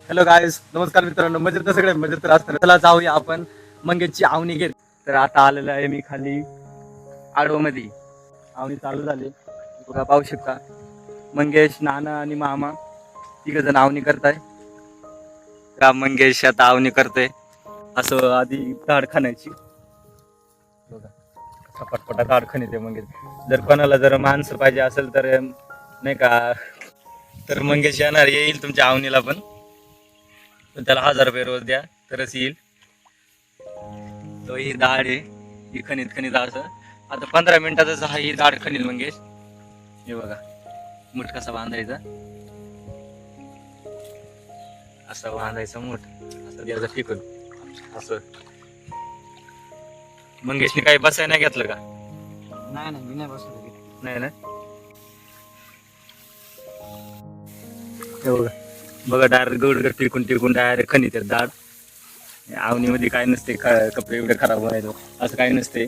Hello guys, नमस्कार मित्रांनो. मजेत तर सगळे मजेत तर असताना चला जाऊया आपण मंगेशची आवनी घेत. तर आता आलेलं आहे मी खाली आडवमध्ये. आवनी चालू झाली बघा, पाहू शकता. मंगेश, नाना आणि मामा तिघ जण आवनी करताय. का मंगेश आता आवनी करतोय. असं आधी ताड खाण्याची बघा, पटपटा ताड खाणे ते मंगेश. जर कोणाला जर माणसं पाहिजे असेल तर नाही का, तर मंगेश येणार, येईल तुमच्या आवनीला पण त्याला 1000 रुपये रोज द्या तरच येईल. तो ही दाढ आहे, ही खणीत खणीत असं आता 15 मिनिटातच ही दाढ खणील मंगेश. हे बघा, मूठ कसा बांधायचा, असं बांधायचं मूठ, असं द्यायचं टिकून असं. मंगेशने काही बसाय नाही घेतलं का? नाही मी नाही बसलो. नाही ना. हे बघा बघा, डायरेक्ट गौडगड टिकून टिकून डायरेक्ट खणीत आहेत दाढ. आवनीमध्ये काय नसते, कपडे एवढे खराब व्हायचं असं काही नसते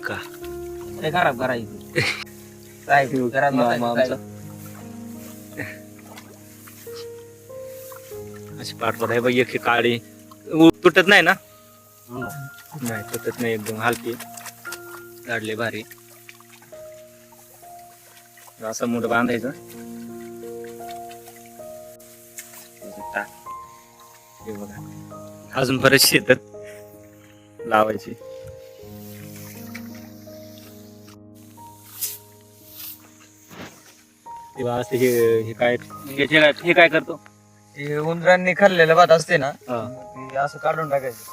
का. ते खराब करायचं काय घरात मामा बसायचं आमचा अशी पाठवत आहे बघ, एक काळी तुटत नाही ना. नाही तुटत नाही, एकदम हलकी काढले भारी. असं मोठं बांधायचं. हे बघा, अजून बरेचसे येतात लावायची. तेव्हा असं हे काय करतो. ते उंदरांनी खाल्लेलं भात असते ना, हा. ते असं काढून टाकायचं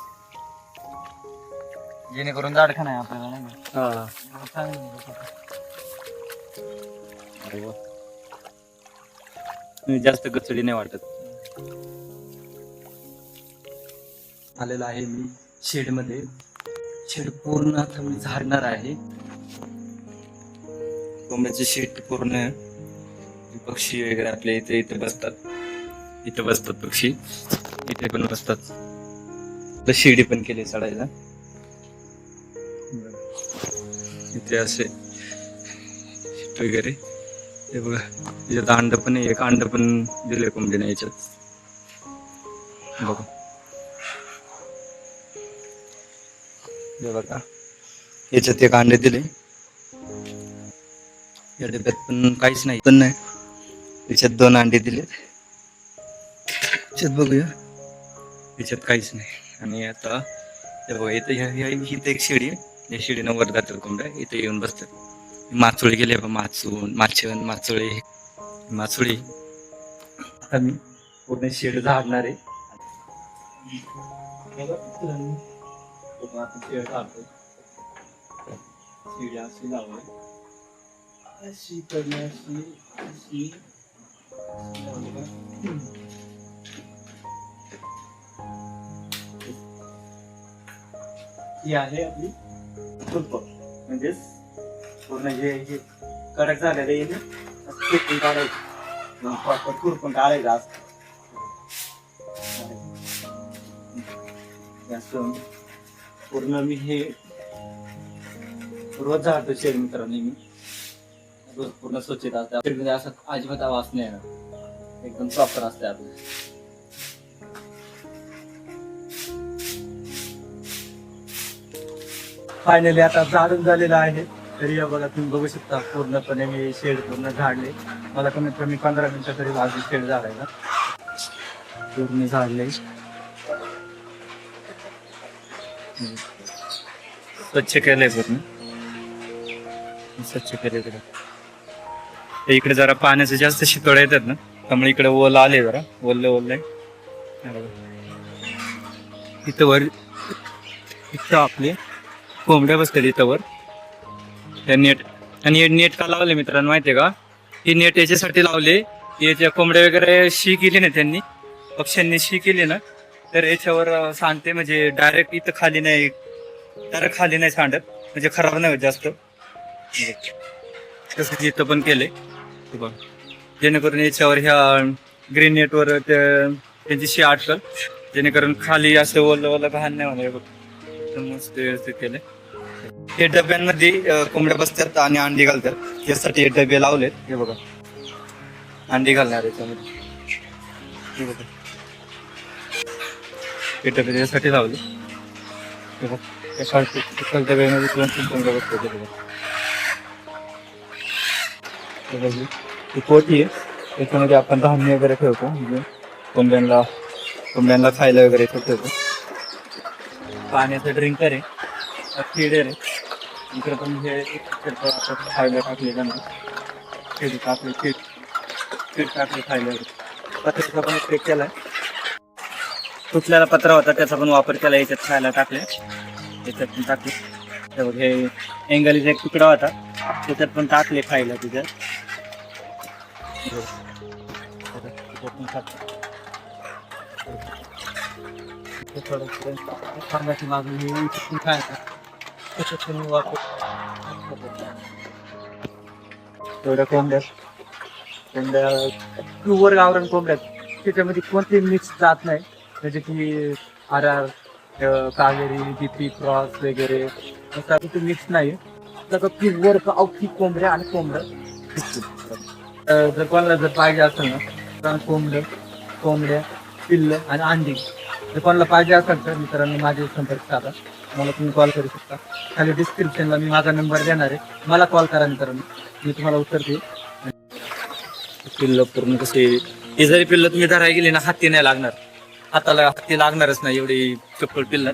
जेणेकरून जाड खाणं आहे आपल्याला, नाही का? हा. चांगलं आहे. अरे वा. जास्त गचडी नाही वाटत. आलेला आहे मी शेड मध्ये. शेड पूर्ण आता मी झाडणार आहे. कोंबड्याचे शेड पूर्ण. पक्षी वगैरे आपल्या इथे इथे बसतात पक्षी, इथे पण बसतात. शिडी पण केली चढायला. इथे असे शेट वगैरे. हे बघा, याच्यात अंड पण आहे, एक अंड पण दिले कोंबडीने याच्यात बघा. हे बघा, याच्यात एक अंडे दिले. या डब्यात पण काहीच नाही, पण नाही. याच्यात 2 अंडे दिले. याच्यात बघूया, याच्यात काहीच नाही. आणि आता हे बघा, इथं एक शिडी आहे. या शिडीनं वर जातात कोंबड्या, इथे येऊन बसतात. माचोळी गेले बा, माचोळी. आता मी पूर्ण शेड झाडणार आहे. शिडी अशी लावली, अशी करणे, अशी ही आहे आपली खुरप. म्हणजेच पूर्ण जे कडक झालेलं आहे ना, खुरपून काढायचं, खुरपून काढायचं असं. पूर्ण मी हे रोज झाडतो शेड मित्रांनी. मी रोज पूर्ण स्वच्छता असते असं, अजिबात आवाज नाही येणार, एकदम प्रॉपर असते आपलं. फायनली आता झाडून झालेलं आहे. तरी बघा, तुम्ही बघू शकता पूर्णपणे मी शेड पूर्ण झाडले. मला कमीत कमी 15 मिनिटं तरी लागली शेड झाडायला. पूर्ण झाडले, स्वच्छ केलंय पूर्ण, स्वच्छ केले. इकडे जरा पाण्याचे जास्त शितोळे येतात ना, त्यामुळे इकडे ओल आले, जरा ओलले. इथं आपले कोंबड्या बसतात इथं वर. त्या नेट, आणि नेट का लावले मित्रांनो माहितीये का? ही नेट याच्यासाठी लावले, याच्या कोंबड्या वगैरे शी केली ना त्यांनी, पक्ष्यांनी शी केली ना, तर याच्यावर सांडते. म्हणजे डायरेक्ट इथं खाली नाही सांडत, म्हणजे खराब नाही होत जास्त. तसंच इथं पण केलंय, जेणेकरून याच्यावर ह्या ग्रीन नेटवर त्यांची शी अटकल, जेणेकरून खाली असं ओलं घाण नाही होणार. मस्त व्यवस्थित केलंय. हे डब्यांमध्ये कोंबड्या बसतात आणि अंडी घालतात, यासाठी हे डबे लावलेत. हे बघा, अंडी घालणार याच्यामध्ये. पेट त्याच्यासाठी लावली. सकाळच्या वेळेमध्ये तुला कोंबड्या बसतो. ती पोटी आहे, त्याच्यामध्ये आपण धान्य वगैरे ठेवतो. म्हणजे कोंबड्यांना खायला वगैरे ठेवतो. पाण्याचं ड्रिंकर आहे, फीडर आहे. इकडे पण हे खायला टाकले त्यांना फीड टाकले, फीड टाकले खायला. पत्र्याचा पण उपयोग केलाय. तुटलेला पत्रा होता त्याचा पण वापर केला, याच्यात खायला टाकले, याच्यात पण टाकले. हे एंगलीचा एक तुकडा होता त्याच्यात पण टाकले खायला. तिच्यात तेवढ्या कोंबड्या प्युअर गावरान कोंबड्यात, त्याच्यामध्ये कोणते मिक्स जात नाही. म्हणजे की RR, कावेरी, DP क्रॉस वगैरे असं मिक्स नाही. त्याचा प्युअर गावठी कोंबड्या आणि कोंबड्या. जर कोणाला जर पाहिजे असेल ना तर कोंबड्या, पिल्ल आणि अंडी जर कोणाला पाहिजे असेल तर मित्रांनो माझे संपर्क साधा, मला तुम्ही कॉल करू शकता. खाली डिस्क्रिप्शनला मी माझा नंबर देणार आहे, मला कॉल करा मित्रांनो, मी तुम्हाला उत्तर देईल. पिल्ल पूर्ण कसे, हे जरी पिल्ल तुम्ही धरायला गेली ना हाती नाही लागणार, हाताला हाती लागणारच नाही एवढी चप्पल पिल्ल.